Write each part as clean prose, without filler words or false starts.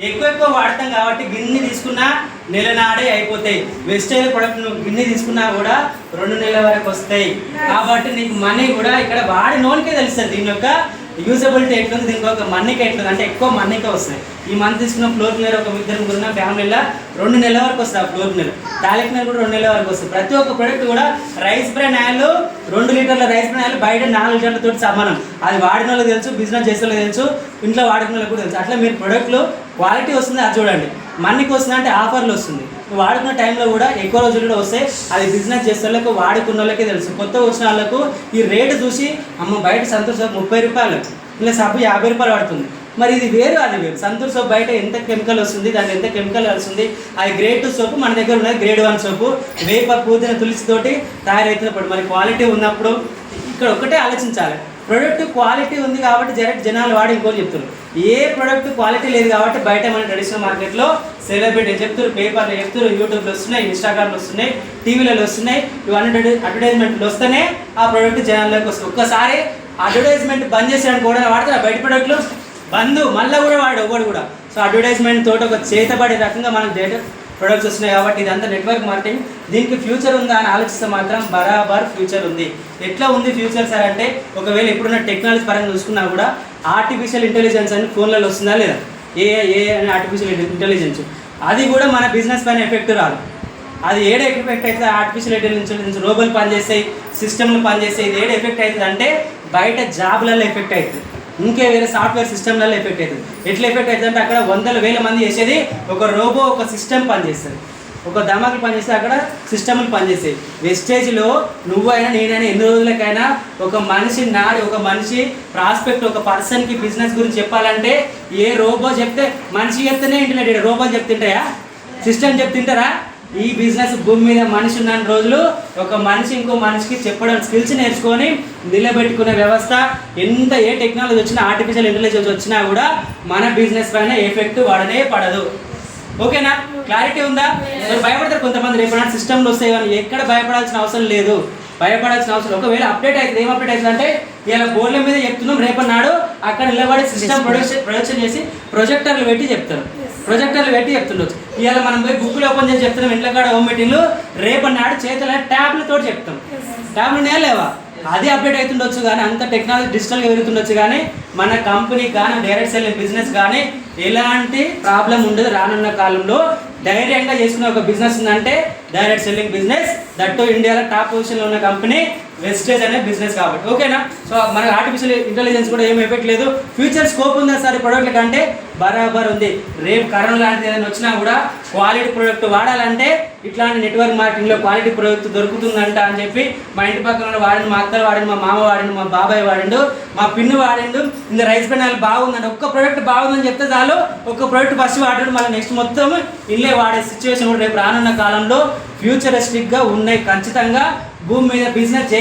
ఎక్కువ వాడతాం కాబట్టి గిన్నె తీసుకున్నా నెల నాడే అయిపోతాయి. వెజిటేబుల్ ప్రొడక్ట్ నువ్వు గిన్నె తీసుకున్నా కూడా 2 నెలల వరకు వస్తాయి. కాబట్టి నీకు మనీ కూడా ఇక్కడ వాడి నోనికే తెలుస్తుంది దీని యొక్క యూజబిలిటీ ఎట్లుంది, దీనికి ఒక మన్నీకి ఎట్లుంది అంటే ఎక్కువ మన్నీకే వస్తాయి. ఈ మంత్ తీసుకున్న ఫ్లోర్ క్లీనర్ ఒక 2 ఫ్యామిలీలో 2 నెలల వరకు వస్తుంది. ఆ ఫ్లోర్ క్లీనర్ టాయిలెట్ క్లీనర్ కూడా 2 నెలల వరకు వస్తుంది. ప్రతి ఒక్క ప్రొడక్ట్ కూడా రైస్ బ్రాన్ ఆయిల్ 2 లీటర్ల రైస్ బ్రాన్ ఆయిల్ బయట 4 లీటర్లతో సమానం. అది వాడిన వాళ్ళకి తెలుసు, బిజినెస్ చేసే వాళ్ళకి తెలుసు, ఇంట్లో వాడిన వాళ్ళకి కూడా తెలుసు. అట్లా మీరు ప్రొడక్ట్లు క్వాలిటీ వస్తుంది అది చూడండి. మనీకి వస్తుంది అంటే ఆఫర్లు వస్తుంది. వాడుకున్న టైంలో కూడా ఎక్కువ రోజులు కూడా వస్తాయి. అది బిజినెస్ చేసే వాళ్ళకు వాడుకున్న వాళ్ళకే తెలుసు. కొత్తగా వచ్చిన వాళ్ళకు ఈ రేటు చూసి అమ్మ బయట సంతూర్ సోప్ 30 రూపాయలు, ఇలా సబ్బు 50 రూపాయలు పడుతుంది. మరి ఇది వేరు అది వేరు. సంతూర్ సోప్ బయట ఎంత కెమికల్ వస్తుంది, దాంట్లో ఎంత కెమికల్ వస్తుంది. అది గ్రేడ్ 2 సోపు, మన దగ్గర ఉన్నది గ్రేడ్ 1 సోపు. వేప పుదీన తులసితోటి తయారవుతున్నప్పుడు మరి క్వాలిటీ ఉన్నప్పుడు ఇక్కడ ఒకటే ఆలోచించాలి. ప్రొడక్ట్ క్వాలిటీ ఉంది కాబట్టి జనాలు వాడి ఇంకోటి చెప్తున్నారు. ఏ ప్రొడక్ట్ క్వాలిటీ లేదు కాబట్టి బయట మన ట్రెడిషనల్ మార్కెట్లో సెలబ్రిటీ చెప్తారు, పేపర్లో చెప్తారు, యూట్యూబ్లో వస్తున్నాయి, ఇన్స్టాగ్రామ్లో వస్తున్నాయి, టీవీలలో వస్తున్నాయి. ఇవన్నీ అడ్వర్టైజ్మెంట్లు వస్తేనే ఆ ప్రోడక్ట్ జనాల్లోకి వస్తుంది. ఒక్కసారి అడ్వర్టైజ్మెంట్ బంద్ చేసేయడానికి కూడా వాడతారు బయట ప్రొడక్ట్లు బంద్ మళ్ళీ కూడా వాడు ఒకటి కూడా. సో అడ్వర్టైజ్మెంట్ తోటి ఒక చేతబడే రకంగా మనకు డేటా ప్రొడక్ట్స్ వస్తున్నాయి. కాబట్టి ఇదంతా నెట్వర్క్ మార్కెటింగ్. దీనికి ఫ్యూచర్ ఉందా అని ఆలోచిస్తే మాత్రం బరాబర్ ఫ్యూచర్ ఉంది. ఎట్లా ఉంది ఫ్యూచర్ సార్ అంటే, ఒకవేళ ఇప్పుడున్న టెక్నాలజీ పరంగా చూసుకున్నా కూడా ఆర్టిఫిషియల్ ఇంటెలిజెన్స్ అని ఫోన్లలో వస్తుందా లేదా, ఏ అని ఆర్టిఫిషియల్ ఇంటెలిజెన్స్, అది కూడా మన బిజినెస్ పైన ఎఫెక్ట్ రాదు. అది ఏడ ఎఫెక్ట్ అవుతుంది, ఆర్టిఫిషియల్ ఇంటెలిజెన్స్ రోబోలు పనిచేస్తాయి, సిస్టమ్లు పనిచేస్తాయి. ఇది ఏడ ఎఫెక్ట్ అవుతుంది అంటే బయట జాబ్లలో ఎఫెక్ట్ అవుతుంది, ఇంకే వేరే సాఫ్ట్వేర్ సిస్టమ్లలో ఎఫెక్ట్ అవుతుంది. ఎట్లా ఎఫెక్ట్ అవుతుంది అంటే అక్కడ 100,000 మంది చేసేది ఒక రోబో ఒక సిస్టమ్ పనిచేస్తుంది, ఒక దమాకులు పనిచేస్తే అక్కడ సిస్టమ్లు పనిచేస్తాయి. వెస్టేజ్లో నువ్వైనా నేనైనా ఎన్ని రోజులకైనా ఒక మనిషి ప్రాస్పెక్ట్ ఒక పర్సన్కి బిజినెస్ గురించి చెప్పాలంటే ఏ రోబో చెప్తే మనిషి చెప్తేనే ఇంటర్నెట్, రోబోలు చెప్తుంటాయా, సిస్టమ్ చెప్తుంటారా? ఈ బిజినెస్ భూమి మీద మనిషి ఉన్న రోజులు ఒక మనిషి ఇంకో మనిషికి చెప్పడం స్కిల్స్ నేర్చుకొని నిలబెట్టుకునే వ్యవస్థ. ఏ టెక్నాలజీ వచ్చినా, ఆర్టిఫిషియల్ ఇంటెలిజెన్స్ వచ్చినా కూడా మన బిజినెస్ పైన ఎఫెక్ట్ పడనే పడదు. ఓకేనా? క్లారిటీ ఉందా? మరి భయపడతారు కొంతమంది, రేపు నాటి సిస్టమ్లు వస్తాయి కానీ ఎక్కడ భయపడాల్సిన అవసరం లేదు. ఒకవేళ అప్డేట్ అవుతుంది. ఏం అప్డేట్ అవుతుంది అంటే ఇలా బోర్డుల మీద చెప్తున్నాం, రేపటి నాడు అక్కడ నిలబడి సిస్టమ్ ప్రొడక్షన్ చేసి ప్రొజెక్టర్లు పెట్టి చెప్తారు, చెప్తుండొచ్చు. ఇవాళ మనం పోయి బుక్లు ఓపెన్ చేసి చెప్తున్నాం, ఇంట్లో కాడ హోమ్ మీటింగ్లు, రేపటి నాడు చేతుల ట్యాబ్లతో చెప్తాం. ట్యాబ్లు నేలేవా, అది అప్డేట్ అవుతుండొచ్చు. కానీ అంత టెక్నాలజీ డిజిటల్గా పెరుగుతుండొచ్చు. కానీ మన కంపెనీకి కానీ డైరెక్ట్ సెల్లింగ్ బిజినెస్ కానీ ఎలాంటి ప్రాబ్లం ఉండదు. రానున్న కాలంలో ధైర్యంగా చేసుకునే ఒక బిజినెస్ ఉందంటే డైరెక్ట్ సెల్లింగ్ బిజినెస్, దట్టు ఇండియాలో టాప్ పొజిషన్లో ఉన్న కంపెనీ వెస్టేజ్ అనే బిజినెస్ కాబట్టి. ఓకేనా? సో మనకు ఆర్టిఫిషియల్ ఇంటెలిజెన్స్ కూడా ఏం ఎఫెక్ట్ లేదు. ఫ్యూచర్ స్కోప్ ఉందా సార్ ఈ ప్రొడక్ట్ల కంటే? బరాబర్ ఉంది. రేపు కరోనా లాంటిది ఏదైనా వచ్చినా కూడా క్వాలిటీ ప్రోడక్ట్ వాడాలంటే ఇట్లాంటి నెట్వర్క్ మార్కెటింగ్లో క్వాలిటీ ప్రోడక్ట్ దొరుకుతుందంట అని చెప్పి మా ఇంటి పక్కన వాడిండు, మా అక్కలు వాడిండు, మా మామ వాడిండు, మా బాబాయ్ వాడిండు, మా పిన్ను వాడిండు. ఇంకా రైస్ పెనాలు బాగుందండి, ఒక్క ప్రోడక్ట్ బాగుందని చెప్తే చాలు, ఒక్క ప్రోడక్ట్ ఫస్ట్ వాడాడు, మళ్ళీ నెక్స్ట్ మొత్తం ఇల్లే వాడే సిచ్యువేషన్ కూడా రేపు రానున్న కాలంలో ఫ్యూచరిస్టిక్గా ఉన్నాయి. ఖచ్చితంగా భూమి మీద బిజినెస్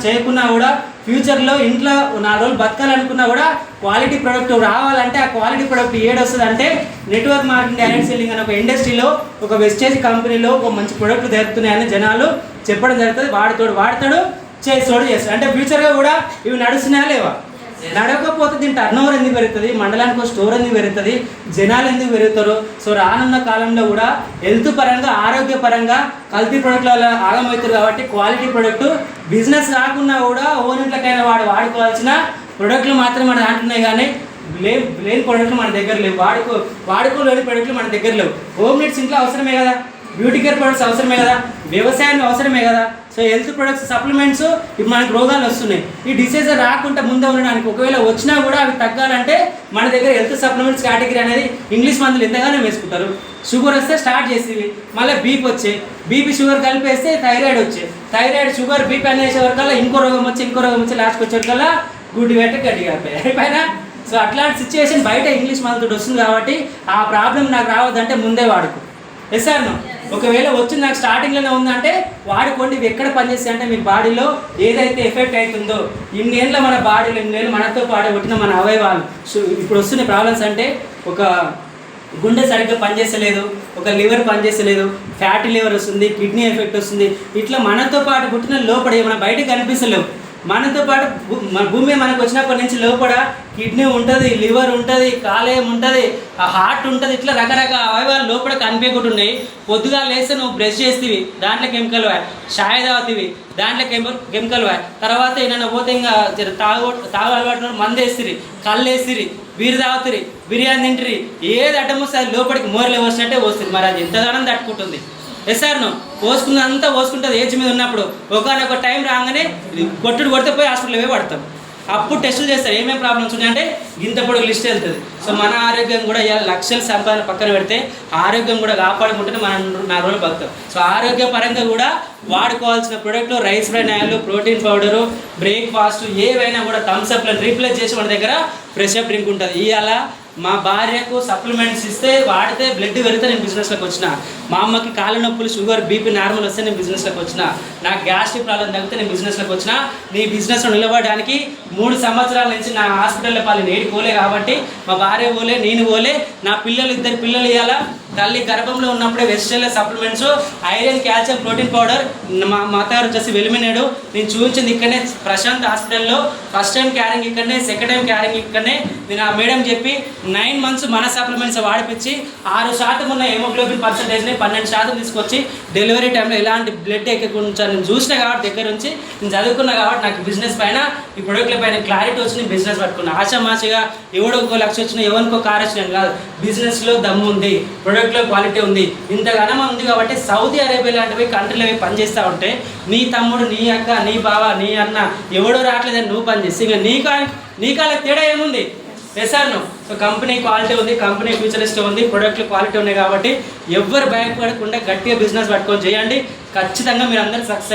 చేయకున్నా కూడా ఫ్యూచర్లో ఇంట్లో 4 రోజులు బతకాలనుకున్నా కూడా క్వాలిటీ ప్రోడక్ట్ రావాలంటే ఆ క్వాలిటీ ప్రోడక్ట్ ఏడొస్తుంది అంటే నెట్వర్క్ మార్కెటింగ్, డైరెక్ట్ సెల్లింగ్ అనే ఒక ఇండస్ట్రీలో ఒక వెస్టేజ్ కంపెనీలో ఒక మంచి ప్రోడక్ట్లు దొరుకుతున్నాయని జనాలు చెప్పడం జరుగుతుంది. వాడతాడు చేస్తాడు. అంటే ఫ్యూచర్గా కూడా ఇవి నడుస్తున్నాయా లేవా? నడవకపోతే దీని టర్న్ ఓవర్ ఎందుకు పెరుగుతుంది, మండలానికి ఒక స్టోర్ ఎందుకు పెరుగుతుంది, జనాలు ఎందుకు పెరుగుతారు? సో రానున్న కాలంలో కూడా హెల్త్ పరంగా, ఆరోగ్యపరంగా కల్తీ ప్రొడక్ట్ల వల్ల ఆగమవుతారు. కాబట్టి క్వాలిటీ ప్రొడక్ట్ బిజినెస్ రాకున్నా కూడా ఓన్ ఇంట్లోకైనా వాడుకోవాల్సిన ప్రొడక్ట్లు మాత్రమే మన దాంట్లోనే, కానీ లేని ప్రొడక్ట్లు మన దగ్గర లేవు. వాడుకోలేని ప్రొడక్ట్లు మన దగ్గర లేవు. హోమ్ నీడ్స్ ఇంట్లో అవసరమే కదా, బ్యూటీ కేర్ ప్రొడక్ట్స్ అవసరమే కదా, వ్యవసాయం అవసరమే కదా. సో హెల్త్ ప్రొడక్ట్స్, సప్లిమెంట్స్, ఇప్పుడు మనకు రోగాలు వస్తున్నాయి. ఈ డిసీజ్ రాకుండా ముందే ఉండడానికి, ఒకవేళ వచ్చినా కూడా అవి తగ్గాలంటే మన దగ్గర హెల్త్ సప్లిమెంట్స్ కేటగిరీ అనేది ఇంగ్లీష్ మందులు ఎంతగానో వేసుకుంటారు. షుగర్ వస్తే స్టార్ట్ చేసేవి, మళ్ళీ బీపీ వచ్చే, బీపీ షుగర్ కలిపేస్తే థైరాయిడ్ వచ్చే, థైరాయిడ్ షుగర్ బీపీ అనేసే వరకల్లా ఇంకో రోగం వచ్చి లాస్ట్కి వచ్చేవరకల్లా గుడ్డి పెట్ట గట్టిగా అయిపోయినా. సో అట్లాంటి సిచ్యువేషన్ బయట ఇంగ్లీష్ మందుతో వస్తుంది. కాబట్టి ఆ ప్రాబ్లం నాకు రావద్దంటే ముందే వాడుకో. Yes sir no? ఒకవేళ వచ్చి నాకు స్టార్టింగ్లోనే ఉందంటే వాడుకోండి. ఇవి ఎక్కడ పనిచేస్తాయి అంటే మీ బాడీలో ఏదైతే ఎఫెక్ట్ అవుతుందో, ఇన్నేళ్ళ మన బాడీలో ఇన్నేళ్ళు మనతో పాటు కొట్టిన మన అవయవాలు ఇప్పుడు వస్తున్న ప్రాబ్లమ్స్ అంటే ఒక గుండె సరిగ్గా పనిచేస్తలేదు, ఒక లివర్ పనిచేస్తలేదు, ఫ్యాటీ లివర్ వస్తుంది, కిడ్నీ ఎఫెక్ట్ వస్తుంది. ఇట్లా మనతో పాటు పుట్టిన లోపల ఏమైనా బయటకు కనిపిస్తలేవు. మనతో పాటు మన భూమి మీద మనకు వచ్చినప్పటి నుంచి లోపల కిడ్నీ ఉంటుంది, లివర్ ఉంటుంది, కాలేయం ఉంటుంది, హార్ట్ ఉంటుంది, ఇట్లా రకరకాల అవయవాలు లోపల కనిపించకుండా ఉన్నాయి. పొద్దుగా లేస్తే నువ్వు బ్రష్ చేస్తేవి దాంట్లో కెమికల్ వాయి, షాయ్ తాగుతీవి దాంట్లో కెమికల్ వాయి, తర్వాత ఏమైనా పోతే ఇంకా తాగు అలవాటు మందు వేసిరి, కళ్ళు వేసిరి, బీరు తాగుతురి, బిర్యానీ తింటిరి, ఏది అడ్డం వస్తే అది లోపలికి మోరలే వచ్చినట్టే వస్తుంది. మరి అది ఎంతగానో తట్టుకుంటుంది. ఎస్ఆర్ను పోసుకున్నంతా పోసుకుంటుంది ఏజ్ మీద ఉన్నప్పుడు. ఒకనొక టైం రాగానే కొట్టుడు కొడితే పోయి హాస్పిటల్ పోయి పడతాం. అప్పుడు టెస్టులు చేస్తారు ఏమేమి ప్రాబ్లమ్స్ ఉన్నాయంటే ఇంత పొడుగు లిస్ట్ వెళ్తుంది. సో మన ఆరోగ్యం కూడా ఇవాళ లక్షల సంపాదన పక్కన పెడితే ఆరోగ్యం కూడా కాపాడుకుంటేనే మనం 4 రోజులు బతుకుతాం. సో ఆరోగ్యపరంగా కూడా వాడుకోవాల్సిన ప్రోడక్ట్లు rice bran oil, protein powder, breakfast ఏవైనా కూడా థమ్స్అప్లను రీప్లేస్ చేసి మన దగ్గర ఫ్రెష్ అప్ డ్రింక్ ఉంటుంది. ఇవాళ మా భార్యకు సప్లిమెంట్స్ ఇస్తే వాడితే బ్లడ్ పెరిగితే నేను బిజినెస్లోకి వచ్చిన, మా అమ్మకి కాళ్ళ నొప్పులు, షుగర్, బీపీ నార్మల్ వస్తే నేను బిజినెస్లోకి వచ్చిన, నాకు గ్యాస్ట్రిక్ ప్రాబ్లం తగ్గితే నేను బిజినెస్లోకి వచ్చిన. నీ బిజినెస్లో నిలబడడానికి 3 సంవత్సరాల నుంచి నా హాస్పిటల్లో పాలు నేడి పోలే కాబట్టి మా భార్య పోలే, నేను పోలే, నా పిల్లలు 2 పిల్లలు ఇవ్వాలా. తల్లి గర్భంలో ఉన్నప్పుడే vegetable supplements, iron, calcium, protein powder, మా అత్తగారు వచ్చేసి వెలిమినాడు. నేను చూపించింది ఇక్కడనే ప్రశాంత్ హాస్పిటల్లో. ఫస్ట్ టైం క్యారింగ్ ఇక్కడనే, సెకండ్ టైం క్యారింగ్ ఇక్కడనే. నేను ఆ మేడం చెప్పి 9 మంత్స్ మన సప్లిమెంట్స్ వాడిపించి 6% ఉన్న హెమోగ్లోబిన్ పర్సెంటేజ్ని 12% తీసుకొచ్చి డెలివరీ టైంలో ఎలాంటి బ్లడ్ ఎక్కకుండా నేను చూసిన కాబట్టి దగ్గర నుంచి నేను చదువుకున్నా కాబట్టి నాకు బిజినెస్ పైన ఈ ప్రొడక్ట్ల పైన క్లారిటీ వచ్చి నేను బిజినెస్ పట్టుకున్నా. ఆశామాషిగా ఎవడో 1 లక్ష వచ్చినా ఎవరికో కార్ వచ్చినా కాదు, బిజినెస్లో దమ్ము ఉంది, ప్రొడక్ట్లో క్వాలిటీ ఉంది, ఇంత ఘనమ ఉంది కాబట్టి సౌదీ అరేబియా లాంటివి కంట్రీలో పనిచేస్తూ ఉంటే నీ తమ్ముడు, నీ అక్క, నీ బావ, నీ అన్న ఎవడో రావట్లేదని నువ్వు పనిచేస్తే ఇంకా నీకాల తేడా ఏముంది? ఎస్ఆర్ను. సో కంపెనీ క్వాలిటీ ఉంది, కంపెనీ ఫ్యూచరిస్ట్ ఉంది, ప్రొడక్ట్లు క్వాలిటీ ఉన్నాయి కాబట్టి ఎవ్వరు భయపడకుండా గట్టిగా బిజినెస్ పట్టుకొని చేయండి. ఖచ్చితంగా మీరు అందరూ సక్సెస్